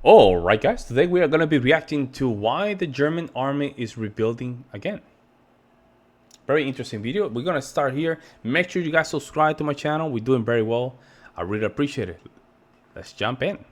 Alright guys, today we are going to be reacting to why the German army is rebuilding again. Very interesting video. We're going to start here. Make sure you guys subscribe to my channel. We're doing very well. I really appreciate it. Let's jump in.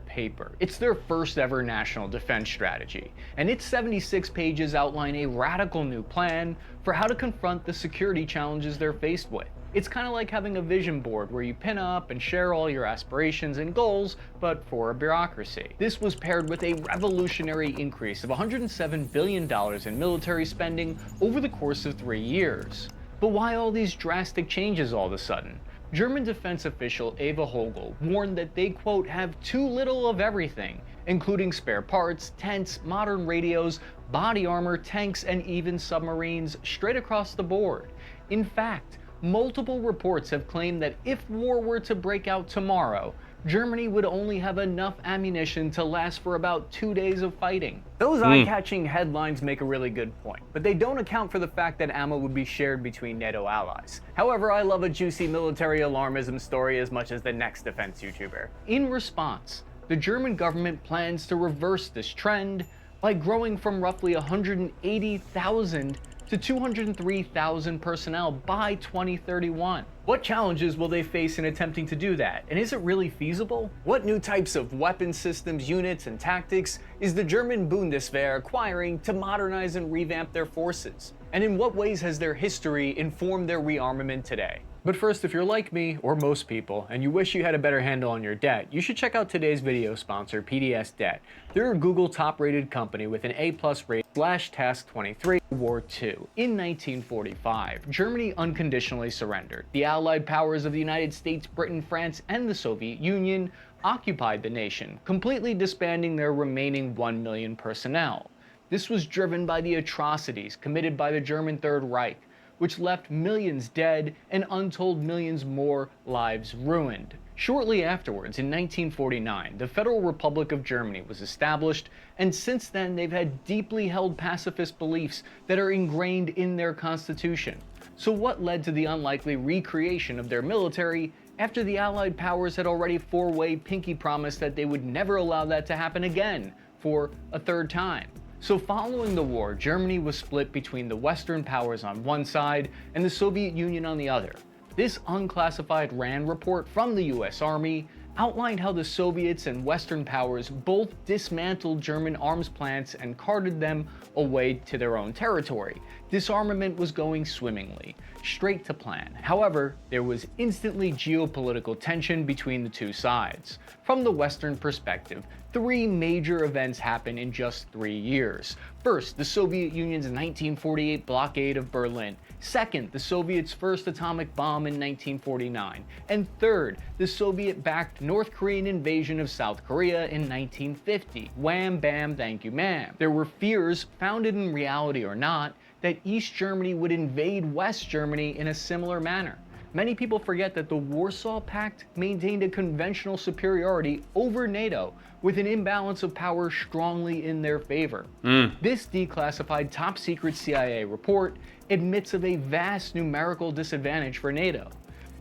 Paper. It's their first ever national defense strategy, and its 76 pages outline a radical new plan for how to confront the security challenges they're faced with. It's kind of like having a vision board where you pin up and share all your aspirations and goals, but for a bureaucracy. This was paired with a revolutionary increase of $107 billion in military spending over the course of 3 years. But why all these drastic changes all of a sudden? German defense official Eva Hogel warned that they, quote, have too little of everything, including spare parts, tents, modern radios, body armor, tanks, and even submarines straight across the board. In fact, multiple reports have claimed that if war were to break out tomorrow, Germany would only have enough ammunition to last for about 2 days of fighting. Those eye-catching headlines make a really good point, but they don't account for the fact that ammo would be shared between NATO allies. However, I love a juicy military alarmism story as much as the next defense YouTuber. In response, the German government plans to reverse this trend by growing from roughly 180,000 to 203,000 personnel by 2031. What challenges will they face in attempting to do that? And is it really feasible? What new types of weapon systems, units, and tactics is the German Bundeswehr acquiring to modernize and revamp their forces? And in what ways has their history informed their rearmament today? But first, if you're like me, or most people, and you wish you had a better handle on your debt, you should check out today's video sponsor, PDS Debt. They're a Google top-rated company with an A+ rate /Task 23 War II. In 1945, Germany unconditionally surrendered. The Allied powers of the United States, Britain, France, and the Soviet Union occupied the nation, completely disbanding their remaining 1 million personnel. This was driven by the atrocities committed by the German Third Reich, which left millions dead and untold millions more lives ruined. Shortly afterwards, in 1949, the Federal Republic of Germany was established, and since then they've had deeply held pacifist beliefs that are ingrained in their constitution. So what led to the unlikely recreation of their military after the Allied powers had already four-way pinky promised that they would never allow that to happen again for a third time? So following the war, Germany was split between the Western powers on one side and the Soviet Union on the other. This unclassified RAND report from the US Army outlined how the Soviets and Western powers both dismantled German arms plants and carted them away to their own territory. Disarmament was going swimmingly, straight to plan. However, there was instantly geopolitical tension between the two sides. From the Western perspective, 3 major events happened in just 3 years. First, the Soviet Union's 1948 blockade of Berlin. Second, the Soviets' first atomic bomb in 1949. And third, the Soviet-backed North Korean invasion of South Korea in 1950. Wham bam thank you ma'am. There were fears, founded in reality or not, that East Germany would invade West Germany in a similar manner. Many people forget that the Warsaw Pact maintained a conventional superiority over NATO, with an imbalance of power strongly in their favor. This declassified top-secret CIA report admits of a vast numerical disadvantage for NATO.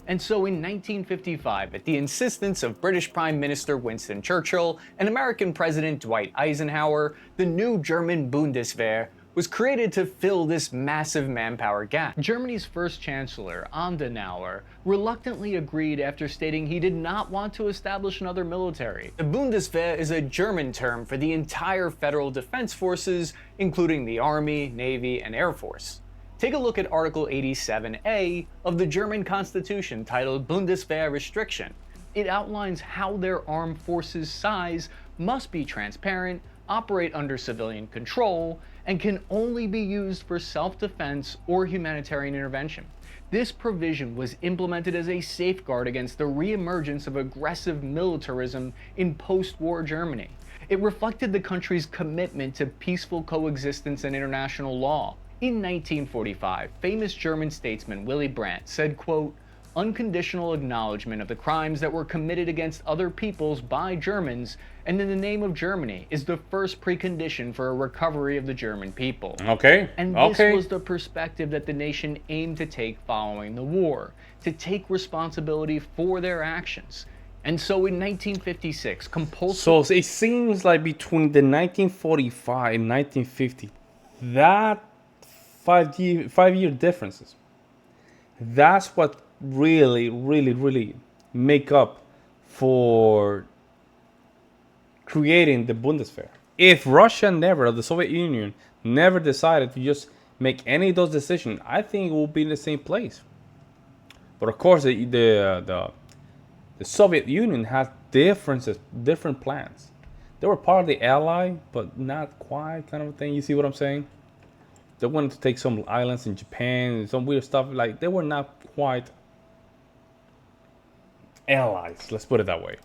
And so in 1955, at the insistence of British Prime Minister Winston Churchill and American President Dwight Eisenhower, the new German Bundeswehr was created to fill this massive manpower gap. Germany's first chancellor, Adenauer, reluctantly agreed after stating he did not want to establish another military. The Bundeswehr is a German term for the entire federal defense forces, including the Army, Navy, and Air Force. Take a look at Article 87A of the German Constitution titled Bundeswehr Restriction. It outlines how their armed forces' size must be transparent, operate under civilian control, and can only be used for self-defense or humanitarian intervention. This provision was implemented as a safeguard against the reemergence of aggressive militarism in post-war Germany. It reflected the country's commitment to peaceful coexistence and international law. In 1945, famous German statesman Willy Brandt said, quote, "Unconditional acknowledgement of the crimes that were committed against other peoples by Germans and in the name of Germany is the first precondition for a recovery of the German people." Okay. And this was the perspective that the nation aimed to take following the war, to take responsibility for their actions. And so in 1956, compulsory. So it seems like between the 1945 and 1950, that 5 year differences, that's what really make up for creating the Bundeswehr. If Russia never, or the Soviet Union never decided to just make any of those decisions, I think it will be in the same place. But of course, the Soviet Union has different plans. They were part of the Ally, but not quite, kind of a thing. You see what I'm saying? They wanted to take some islands in Japan and some weird stuff. Like, they were not quite allies. Let's put it that way.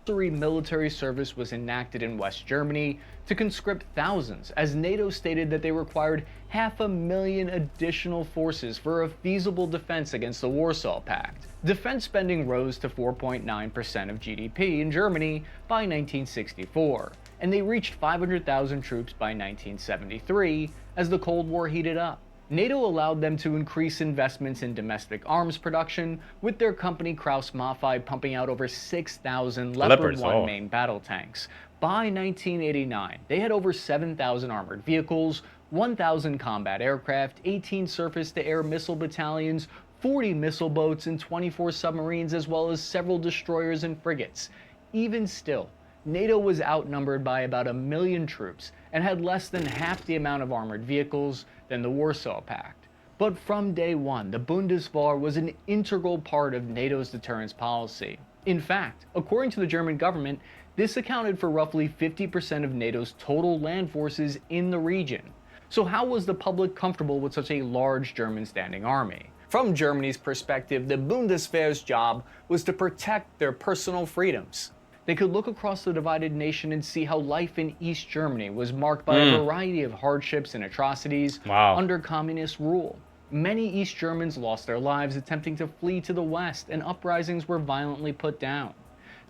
Military service was enacted in West Germany to conscript thousands, as NATO stated that they required 500,000 additional forces for a feasible defense against the Warsaw Pact. Defense spending rose to 4.9% of GDP in Germany by 1964, and they reached 500,000 troops by 1973 as the Cold War heated up. NATO allowed them to increase investments in domestic arms production, with their company Krauss-Maffei pumping out over 6,000 Leopard 1 main battle tanks. By 1989, they had over 7,000 armored vehicles, 1,000 combat aircraft, 18 surface-to-air missile battalions, 40 missile boats, and 24 submarines, as well as several destroyers and frigates. Even still, NATO was outnumbered by about 1 million troops and had less than half the amount of armored vehicles than the Warsaw Pact. But from day one, the Bundeswehr was an integral part of NATO's deterrence policy. In fact, according to the German government, this accounted for roughly 50% of NATO's total land forces in the region. So how was the public comfortable with such a large German standing army? From Germany's perspective, the Bundeswehr's job was to protect their personal freedoms. They could look across the divided nation and see how life in East Germany was marked by a variety of hardships and atrocities under communist rule. Many East Germans lost their lives attempting to flee to the West, and uprisings were violently put down.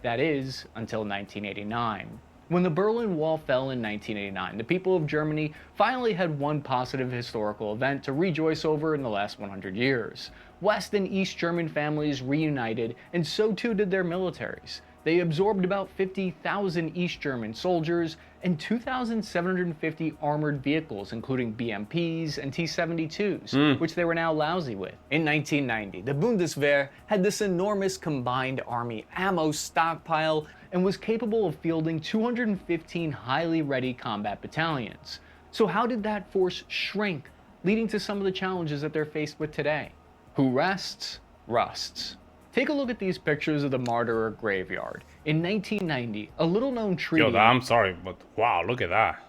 That is, until 1989. When the Berlin Wall fell in 1989, the people of Germany finally had one positive historical event to rejoice over in the last 100 years. West and East German families reunited, and so too did their militaries. They absorbed about 50,000 East German soldiers and 2,750 armored vehicles, including BMPs and T-72s, which they were now lousy with. In 1990, the Bundeswehr had this enormous combined army ammo stockpile and was capable of fielding 215 highly ready combat battalions. So how did that force shrink, leading to some of the challenges that they're faced with today? Who rests, rusts. Take a look at these pictures of the Martyr graveyard. In 1990, a little-known treaty... Yo, I'm sorry, but wow, look at that.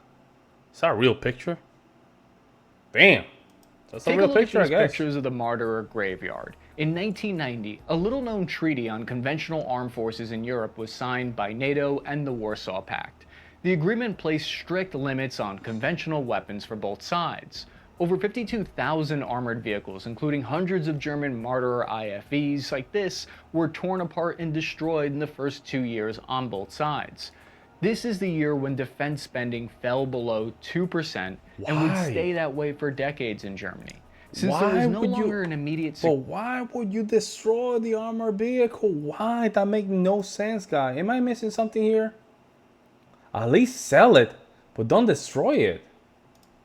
Is that a real picture? Damn. That's a real picture, I guess. Pictures of the Martyr graveyard. In 1990, a little-known treaty on conventional armed forces in Europe was signed by NATO and the Warsaw Pact. The agreement placed strict limits on conventional weapons for both sides. Over 52,000 armored vehicles, including hundreds of German Martyr IFVs like this, were torn apart and destroyed in the first 2 years on both sides. This is the year when defense spending fell below 2% and would stay that way for decades in Germany. Since there was no longer an immediate... But why would you destroy the armored vehicle? Why? That makes no sense, guy. Am I missing something here? At least sell it, but don't destroy it.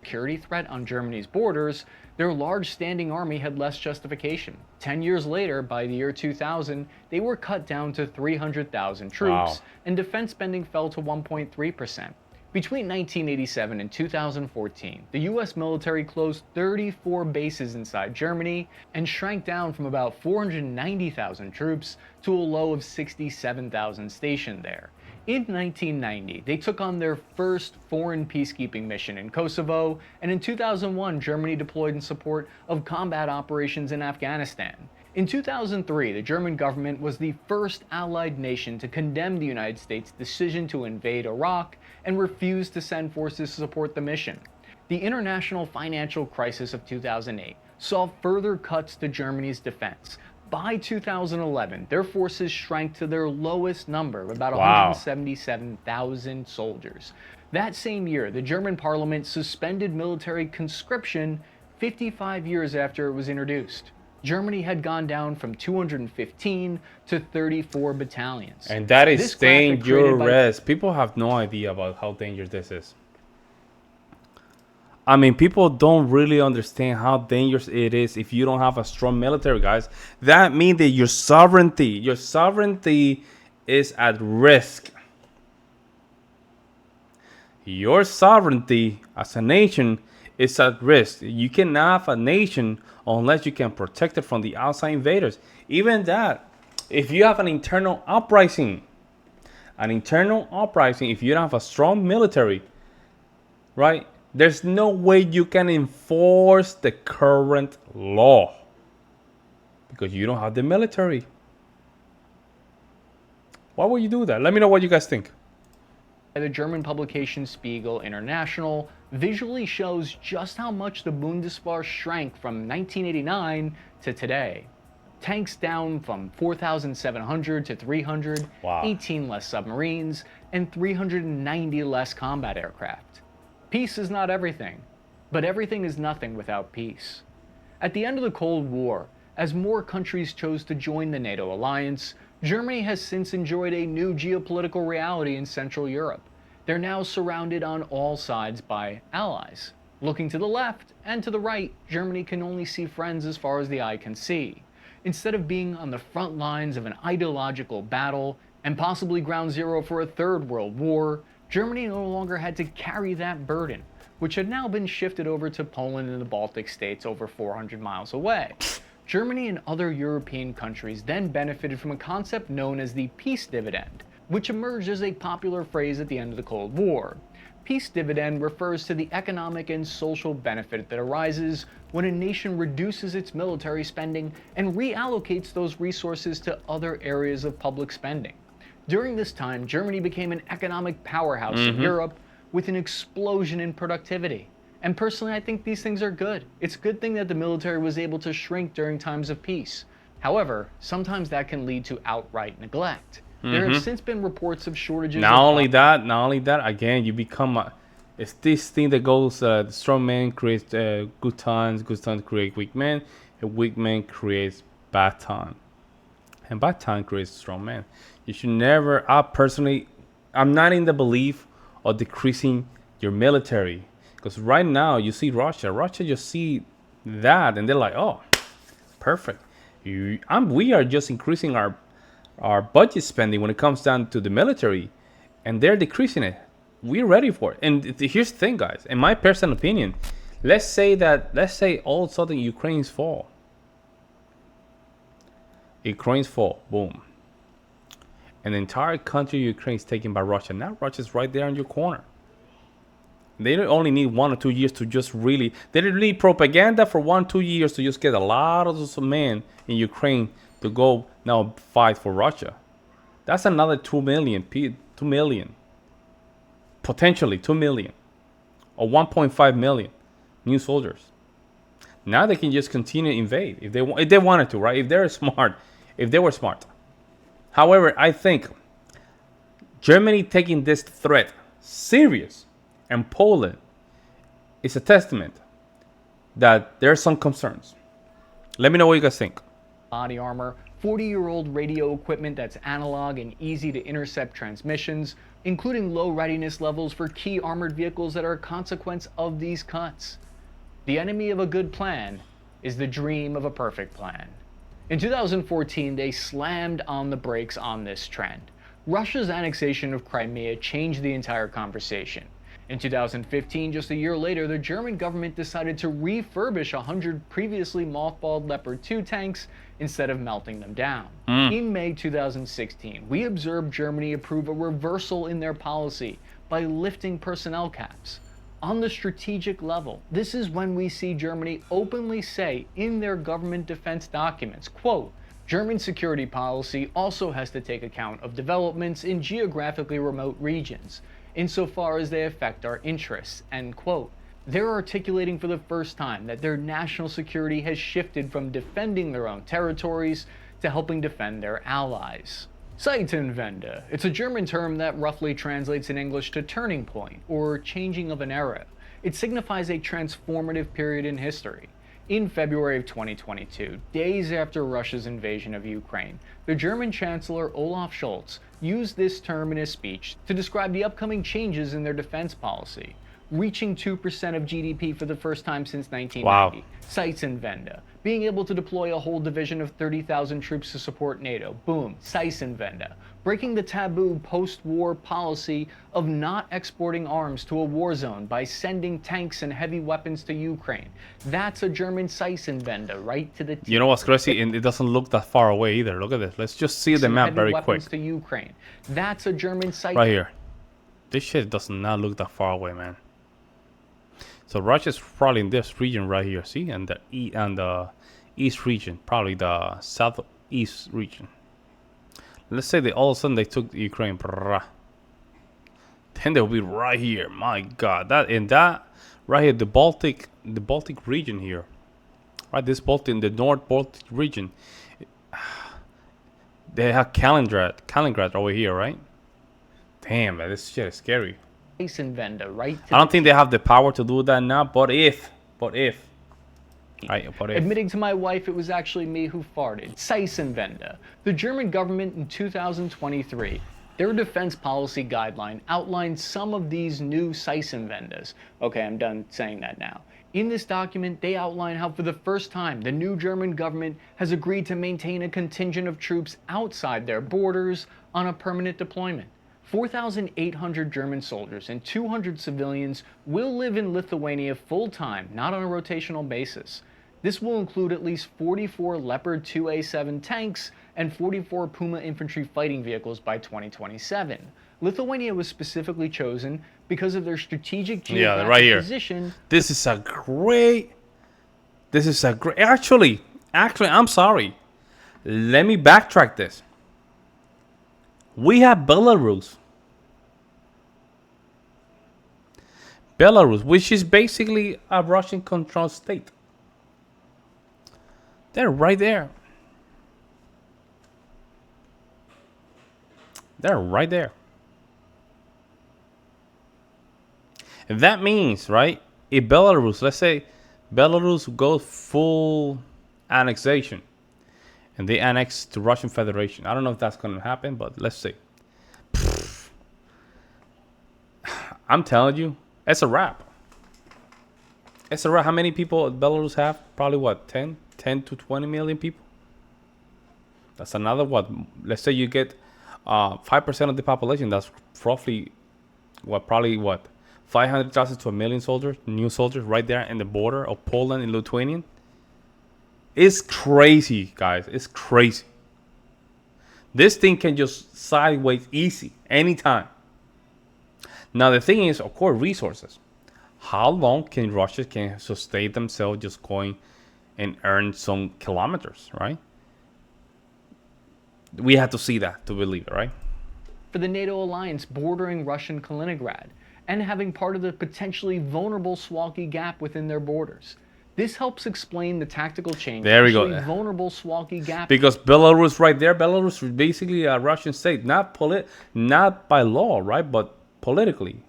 Security threat on Germany's borders, their large standing army had less justification. 10 years later, by the year 2000, they were cut down to 300,000 troops, and defense spending fell to 1.3%. Between 1987 and 2014, the US military closed 34 bases inside Germany and shrank down from about 490,000 troops to a low of 67,000 stationed there. In 1990, they took on their first foreign peacekeeping mission in Kosovo, and in 2001, Germany deployed in support of combat operations in Afghanistan. In 2003, the German government was the first allied nation to condemn the United States' decision to invade Iraq and refuse to send forces to support the mission. The international financial crisis of 2008 saw further cuts to Germany's defense. By 2011, their forces shrank to their lowest number of about 177,000 soldiers. That same year, the German parliament suspended military conscription 55 years after it was introduced. Germany had gone down from 215 to 34 battalions. And that is This graphic created by dangerous. People have no idea about how dangerous this is. I mean, people don't really understand how dangerous it is if you don't have a strong military, guys. That means that your sovereignty is at risk. Your sovereignty as a nation is at risk. You cannot have a nation unless you can protect it from the outside invaders. Even that, if you have an internal uprising, if you don't have a strong military, right? There's no way you can enforce the current law because you don't have the military. Why would you do that? Let me know what you guys think. The German publication Spiegel International visually shows just how much the Bundeswehr shrank from 1989 to today. Tanks down from 4,700 to 300, Wow. 18 less submarines, and 390 less combat aircraft. Peace is not everything, but everything is nothing without peace. At the end of the Cold War, as more countries chose to join the NATO alliance, Germany has since enjoyed a new geopolitical reality in Central Europe. They're now surrounded on all sides by allies. Looking to the left and to the right, Germany can only see friends as far as the eye can see. Instead of being on the front lines of an ideological battle and possibly ground zero for a third world war, Germany no longer had to carry that burden, which had now been shifted over to Poland and the Baltic states over 400 miles away. Germany and other European countries then benefited from a concept known as the peace dividend, which emerged as a popular phrase at the end of the Cold War. Peace dividend refers to the economic and social benefit that arises when a nation reduces its military spending and reallocates those resources to other areas of public spending. During this time, Germany became an economic powerhouse in Europe with an explosion in productivity. And personally, I think these things are good. It's a good thing that the military was able to shrink during times of peace. However, sometimes that can lead to outright neglect. There have since been reports of shortages Not only that, again, you become it's this thing that goes, strong man creates good times create weak men, and weak man creates bad time. And bad time creates strong man. You should never, I'm not in the belief of decreasing your military. Because right now, you see Russia just see that, and they're like, oh, perfect. We are just increasing our budget spending when it comes down to the military, and they're decreasing it. We're ready for it. And here's the thing, guys. In my personal opinion, let's say all of a sudden Ukraine's fall. Boom. And the entire country of Ukraine is taken by Russia. Now Russia's right there in your corner. They don't only need 1 or 2 years to just really, they didn't need propaganda for 1 or 2 years to just get a lot of those men in Ukraine to go now fight for Russia. That's another 2 million, potentially 2 million or 1.5 million new soldiers. Now they can just continue to invade if they wanted to, right? If they were smart. However, I think Germany taking this threat serious, and Poland is a testament that there are some concerns. Let me know what you guys think. Body armor, 40-year-old radio equipment that's analog and easy to intercept transmissions, including low readiness levels for key armored vehicles that are a consequence of these cuts. The enemy of a good plan is the dream of a perfect plan. In 2014, they slammed on the brakes on this trend. Russia's annexation of Crimea changed the entire conversation. In 2015, just a year later, the German government decided to refurbish 100 previously mothballed Leopard 2 tanks instead of melting them down. In May 2016, we observed Germany approve a reversal in their policy by lifting personnel caps. On the strategic level, this is when we see Germany openly say in their government defense documents, quote, German security policy also has to take account of developments in geographically remote regions, insofar as they affect our interests, end quote. They're articulating for the first time that their national security has shifted from defending their own territories to helping defend their allies. Zeitenwende. It's a German term that roughly translates in English to turning point or changing of an era. It signifies a transformative period in history. In February of 2022, days after Russia's invasion of Ukraine, the German Chancellor Olaf Scholz used this term in his speech to describe the upcoming changes in their defense policy, reaching 2% of GDP for the first time since 1990, Wow. Zeitenwende, being able to deploy a whole division of 30,000 troops to support NATO, boom, Zeitenwende, breaking the taboo post-war policy of not exporting arms to a war zone by sending tanks and heavy weapons to Ukraine. That's a German Zeitenwende, right to the teeth. You know what's crazy? And it doesn't look that far away either. Look at this. Let's just see the map very quick. To Ukraine. That's a German Zeitenwende. Right here. This shit does not look that far away, man. So Russia's probably in this region right here. See, and the east region, probably the southeast region. Let's say they all of a sudden they took Ukraine. Then they'll be right here. My God, that right here, the Baltic region here, right? This Baltic, the North Baltic region. They have Kaliningrad over here, right? Damn, man, this shit is scary. Right, I don't think they have the power to do that now, but if. Admitting to my wife it was actually me who farted. Zeitenwende. The German government in 2023, their defense policy guideline outlined some of these new Zeitenwendes. Okay, I'm done saying that now. In this document, they outline how for the first time, the new German government has agreed to maintain a contingent of troops outside their borders on a permanent deployment. 4,800 German soldiers and 200 civilians will live in Lithuania full-time, not on a rotational basis. This will include at least 44 Leopard 2A7 tanks and 44 Puma infantry fighting vehicles by 2027. Lithuania was specifically chosen because of their strategic geographic position. This is a great. Actually, I'm sorry. Let me backtrack this. We have Belarus, which is basically a Russian-controlled state. They're right there. And that means, right, if Belarus, let's say Belarus goes full annexation, and they annex to Russian Federation. I don't know if that's going to happen, but let's see. I'm telling you, it's a wrap. How many people Belarus have? Probably what, 10 to 20 million people? That's another what? Let's say you get 5% of the population. That's roughly probably 500,000 to 1 million soldiers, new soldiers right there in the border of Poland and Lithuania. It's crazy, guys. It's crazy. This thing can just sideways easy anytime. Now the thing is, of course, resources. How long can Russia sustain themselves just going and earn some kilometers, right? We have to see that to believe it, right? For the NATO alliance bordering Russian Kaliningrad and having part of the potentially vulnerable Suwalki Gap within their borders. This helps explain the tactical change. There we go. Vulnerable Suwalki Gap. Because Belarus right there, Belarus is basically a Russian state, not by law, right, but politically.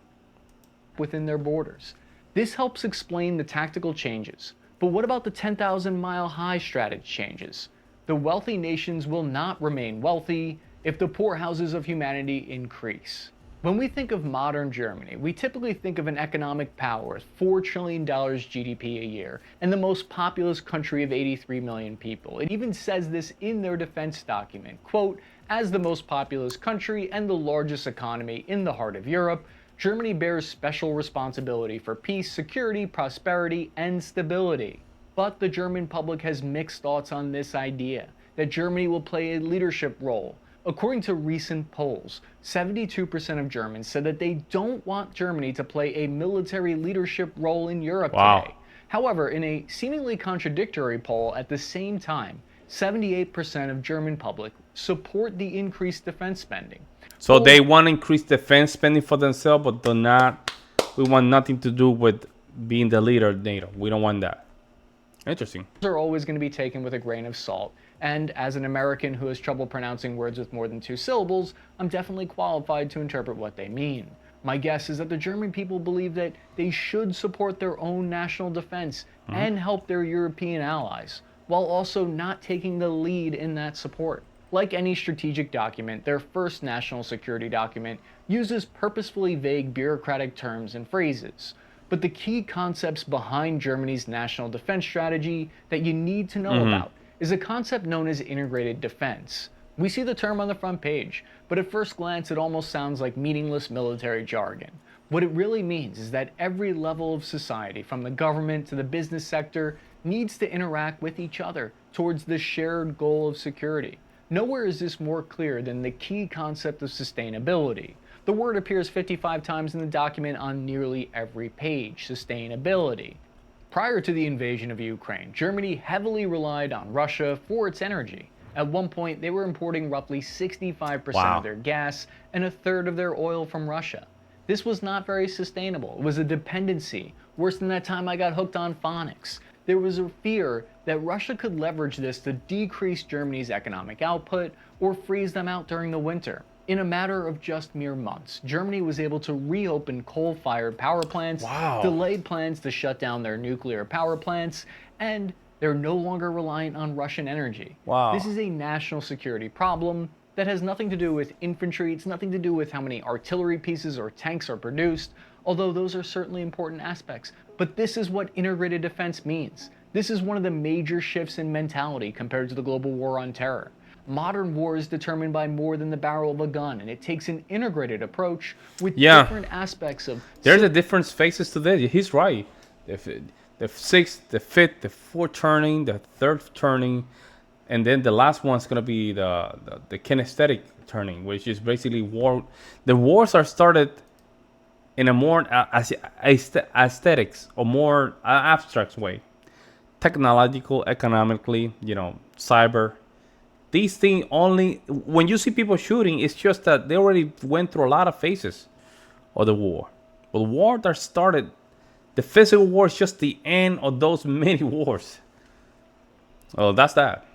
Within their borders. This helps explain the tactical changes. But what about the 10,000-mile high strategy changes? The wealthy nations will not remain wealthy if the poorhouses of humanity increase. When we think of modern Germany, we typically think of an economic power with $4 trillion GDP a year and the most populous country of 83 million people. It even says this in their defense document, quote, as the most populous country and the largest economy in the heart of Europe, Germany bears special responsibility for peace, security, prosperity, and stability. But the German public has mixed thoughts on this idea, that Germany will play a leadership role. According to recent polls, 72% of Germans said that they don't want Germany to play a military leadership role in Europe today. However, in a seemingly contradictory poll at the same time, 78% of German public support the increased defense spending. So they want to increase defense spending for themselves, but we want nothing to do with being the leader of NATO. We don't want that. Interesting. Are always going to be taken with a grain of salt. And as an American who has trouble pronouncing words with more than 2 syllables, I'm definitely qualified to interpret what they mean. My guess is that the German people believe that they should support their own national defense and help their European allies, while also not taking the lead in that support. Like any strategic document, their first national security document uses purposefully vague bureaucratic terms and phrases. But the key concepts behind Germany's national defense strategy that you need to know about is a concept known as integrated defense. We see the term on the front page, but at first glance it almost sounds like meaningless military jargon. What it really means is that every level of society, from the government to the business sector, needs to interact with each other towards the shared goal of security. Nowhere is this more clear than the key concept of sustainability. The word appears 55 times in the document on nearly every page: sustainability. Prior to the invasion of Ukraine, Germany heavily relied on Russia for its energy. At one point, they were importing roughly 65% of their gas and a third of their oil from Russia. This was not very sustainable. It was a dependency, worse than that time I got hooked on phonics. There was a fear that Russia could leverage this to decrease Germany's economic output or freeze them out during the winter. In a matter of just mere months, Germany was able to reopen coal-fired power plants, delayed plans to shut down their nuclear power plants, and they're no longer reliant on Russian energy. This is a national security problem that has nothing to do with infantry. It's nothing to do with how many artillery pieces or tanks are produced, although those are certainly important aspects. But this is what integrated defense means. This is one of the major shifts in mentality compared to the global war on terror. Modern war is determined by more than the barrel of a gun, and it takes an integrated approach with different aspects of... There's a different phases to this. He's right. The sixth, the fifth, the fourth turning, the third turning, and then the last one's gonna be the kinesthetic turning, which is basically war. The wars are started in a more aesthetics or more abstract way, technological, economically, cyber. These things only, when you see people shooting, it's just that they already went through a lot of phases of the war. But the war that started, the physical war is just the end of those many wars. Oh, that's that.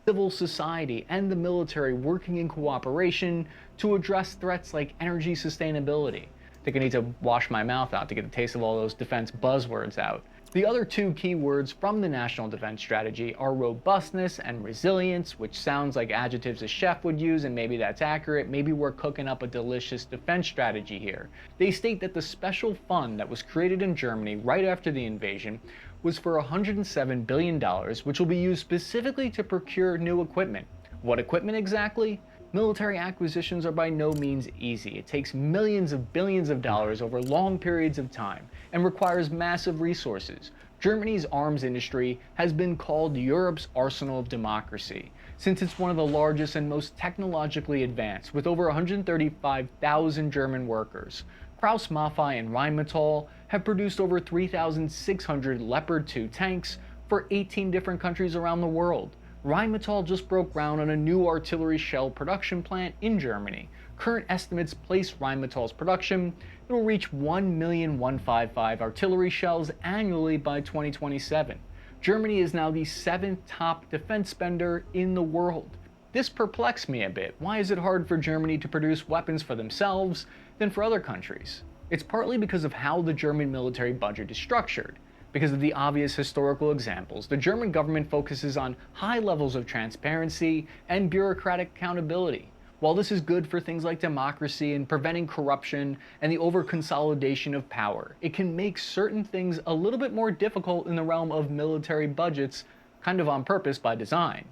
Civil society and the military working in cooperation to address threats like energy sustainability. I think I need to wash my mouth out to get the taste of all those defense buzzwords out. The other two key words from the National Defense Strategy are robustness and resilience, which sounds like adjectives a chef would use, and maybe that's accurate. Maybe we're cooking up a delicious defense strategy here. They state that the special fund that was created in Germany right after the invasion was for $107 billion, which will be used specifically to procure new equipment. What equipment exactly? Military acquisitions are by no means easy. It takes millions of billions of dollars over long periods of time and requires massive resources. Germany's arms industry has been called Europe's arsenal of democracy, since it's one of the largest and most technologically advanced, with over 135,000 German workers. Krauss Maffei and Rheinmetall have produced over 3,600 Leopard 2 tanks for 18 different countries around the world. Rheinmetall just broke ground on a new artillery shell production plant in Germany. Current estimates place Rheinmetall's production. It will reach 1,155 artillery shells annually by 2027. Germany is now the 7th top defense spender in the world. This perplexed me a bit. Why is it hard for Germany to produce weapons for themselves than for other countries? It's partly because of how the German military budget is structured. Because of the obvious historical examples, the German government focuses on high levels of transparency and bureaucratic accountability. While this is good for things like democracy and preventing corruption and the over-consolidation of power, it can make certain things a little bit more difficult in the realm of military budgets, kind of on purpose by design.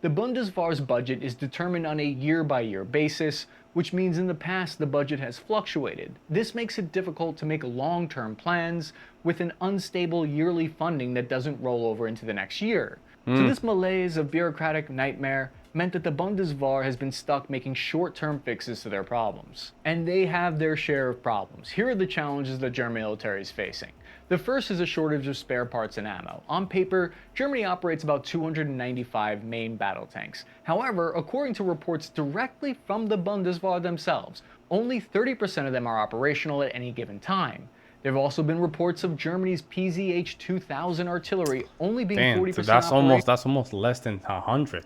The Bundeswehr's budget is determined on a year-by-year basis, which means in the past the budget has fluctuated. This makes it difficult to make long-term plans with an unstable yearly funding that doesn't roll over into the next year. So this malaise of bureaucratic nightmare meant that the Bundeswehr has been stuck making short-term fixes to their problems. And they have their share of problems. Here are the challenges the German military is facing. The first is a shortage of spare parts and ammo. On paper, Germany operates about 295 main battle tanks. However, according to reports directly from the Bundeswehr themselves, only 30% of them are operational at any given time. There have also been reports of Germany's PZH-2000 artillery only being 40% so that's almost less than 100.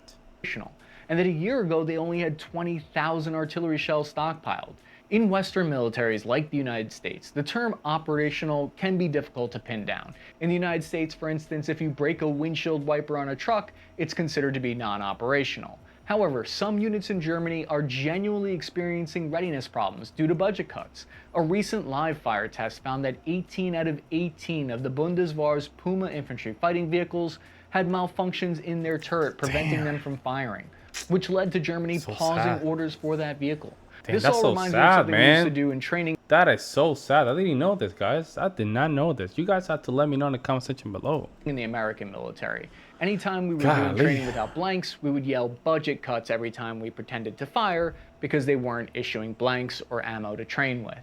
And that a year ago they only had 20,000 artillery shells stockpiled. In Western militaries like the United States, the term operational can be difficult to pin down. In the United States, for instance, if you break a windshield wiper on a truck, it's considered to be non-operational. However, some units in Germany are genuinely experiencing readiness problems due to budget cuts. A recent live fire test found that 18 out of 18 of the Bundeswehr's Puma infantry fighting vehicles had malfunctions in their turret, preventing them from firing, which led to Germany pausing orders for that vehicle. Damn, This that's all so reminds me of sad, something we used to man. do in training. That is so sad. I didn't know this, guys. I did not know this. You guys have to let me know in the comment section below. In the American military, anytime we were Golly. doing training without blanks, we would yell budget cuts every time we pretended to fire because they weren't issuing blanks or ammo to train with.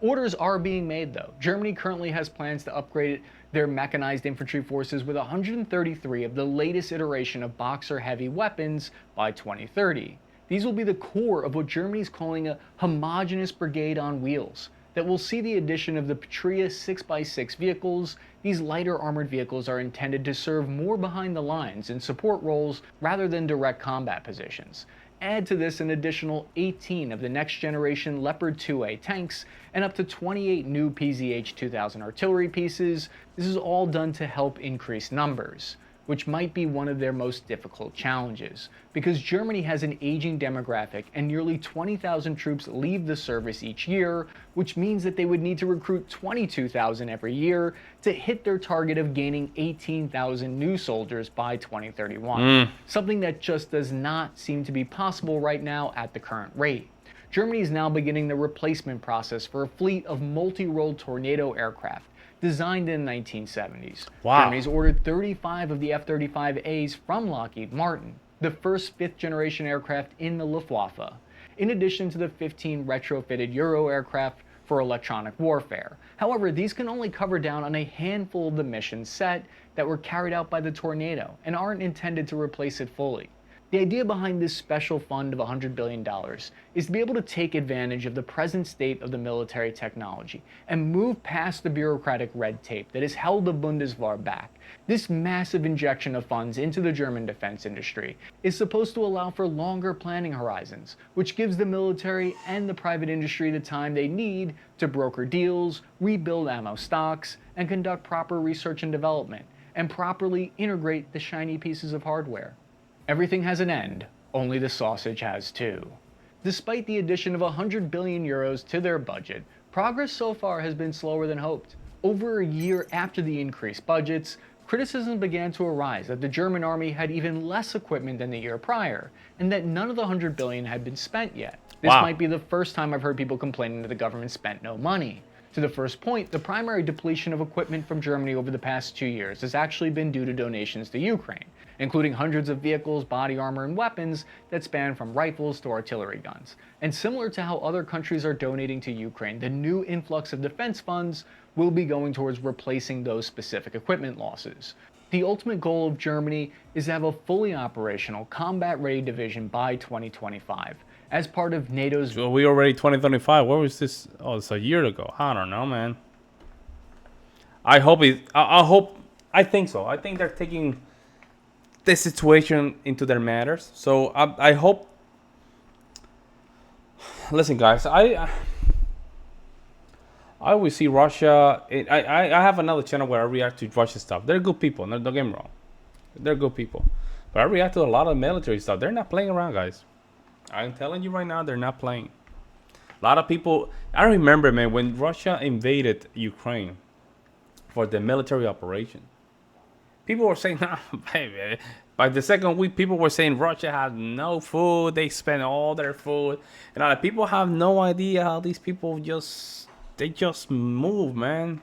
Orders are being made though. Germany currently has plans to upgrade their mechanized infantry forces with 133 of the latest iteration of Boxer heavy weapons by 2030. These will be the core of what Germany is calling a homogeneous brigade on wheels that will see the addition of the Patria 6x6 vehicles. These lighter armored vehicles are intended to serve more behind the lines in support roles rather than direct combat positions. Add to this an additional 18 of the next generation Leopard 2A tanks and up to 28 new PZH 2000 artillery pieces. This is all done to help increase numbers, which might be one of their most difficult challenges, because Germany has an aging demographic and nearly 20,000 troops leave the service each year, which means that they would need to recruit 22,000 every year to hit their target of gaining 18,000 new soldiers by 2031, something that just does not seem to be possible right now at the current rate. Germany is now beginning the replacement process for a fleet of multi-role Tornado aircraft designed in the 1970s. Wow. Germany's ordered 35 of the F-35As from Lockheed Martin, the first fifth-generation aircraft in the Luftwaffe, in addition to the 15 retrofitted Euro aircraft for electronic warfare. However, these can only cover down on a handful of the missions set that were carried out by the Tornado and aren't intended to replace it fully. The idea behind this special fund of $100 billion is to be able to take advantage of the present state of the military technology and move past the bureaucratic red tape that has held the Bundeswehr back. This massive injection of funds into the German defense industry is supposed to allow for longer planning horizons, which gives the military and the private industry the time they need to broker deals, rebuild ammo stocks, and conduct proper research and development, and properly integrate the shiny pieces of hardware. Everything has an end, only the sausage has too. Despite the addition of 100 billion euros to their budget, progress so far has been slower than hoped. Over a year after the increased budgets, criticism began to arise that the German army had even less equipment than the year prior, and that none of the 100 billion had been spent yet. This might be the first time I've heard people complaining that the government spent no money. To the first point, the primary depletion of equipment from Germany over the past 2 years has actually been due to donations to Ukraine, including hundreds of vehicles, body armor, and weapons that span from rifles to artillery guns. And similar to how other countries are donating to Ukraine, the new influx of defense funds will be going towards replacing those specific equipment losses. The ultimate goal of Germany is to have a fully operational, combat-ready division by 2025, as part of NATO's... So we already 2025. Where was this? Oh, it's a year ago. I don't know, man. I hope it. I think so. I think they're taking the situation into their matters. So I hope. Listen, guys. I always see Russia. I have another channel where I react to Russia stuff. They're good people. Don't get me wrong. They're good people. But I react to a lot of military stuff. They're not playing around, guys. I'm telling you right now, they're not playing. A lot of people. I remember, man, when Russia invaded Ukraine for the military operation. People were saying, nah, baby. By the second week, people were saying Russia had no food. They spent all their food. And a lot of people have no idea how these people just move, man.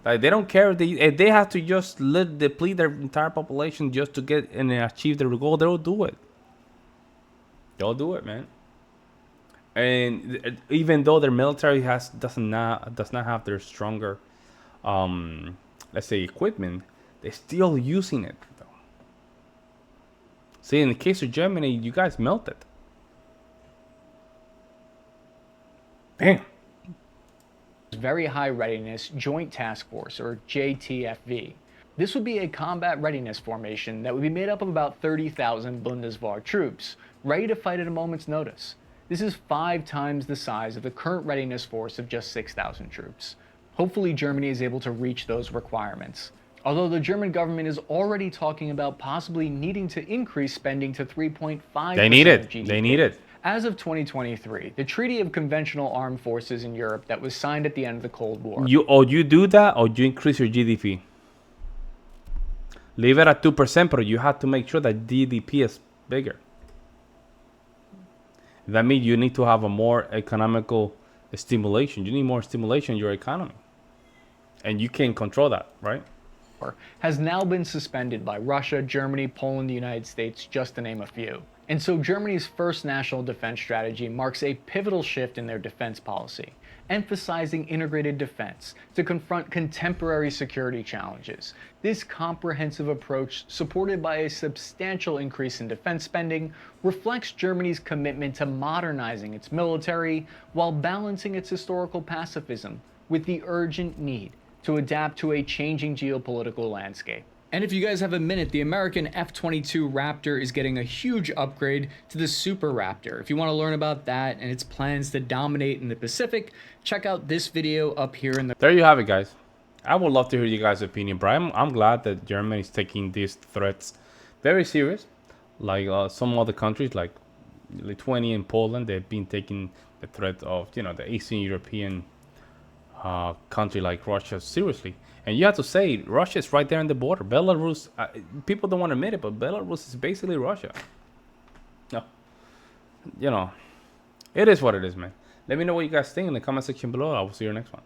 Like, they don't care. If they have to just deplete their entire population just to get and achieve their goal, they'll do it. They'll do it, man. And even though their military does not have their stronger, let's say, equipment, they're still using it, though. See, in the case of Germany, you guys melted. Damn. Very High Readiness Joint Task Force, or JTFV. This would be a combat readiness formation that would be made up of about 30,000 Bundeswehr troops, ready to fight at a moment's notice. This is 5 times the size of the current readiness force of just 6,000 troops. Hopefully, Germany is able to reach those requirements. Although the German government is already talking about possibly needing to increase spending to 3.5% They need of it. GDP. They need it. As of 2023, the Treaty of Conventional Armed Forces in Europe that was signed at the end of the Cold War. You do that, or you increase your GDP. Leave it at 2%, but you have to make sure that GDP is bigger. That means you need to have a more economical stimulation. You need more stimulation in your economy. And you can control that, right? Has now been suspended by Russia, Germany, Poland, the United States, just to name a few. And so Germany's first national defense strategy marks a pivotal shift in their defense policy, emphasizing integrated defense to confront contemporary security challenges. This comprehensive approach, supported by a substantial increase in defense spending, reflects Germany's commitment to modernizing its military while balancing its historical pacifism with the urgent need to adapt to a changing geopolitical landscape. And if you guys have a minute, the American F-22 Raptor is getting a huge upgrade to the Super Raptor. If you want to learn about that and its plans to dominate in the Pacific, check out this video up here in the... There you have it, guys. I would love to hear you guys' opinion, but I'm glad that Germany is taking these threats very serious. Like some other countries, like Lithuania and Poland, they've been taking the threat of, the Eastern European country like Russia seriously. And you have to say, Russia is right there on the border. Belarus, people don't want to admit it, but Belarus is basically Russia. No, it is what it is, man. Let me know what you guys think in the comment section below. I will see you next one.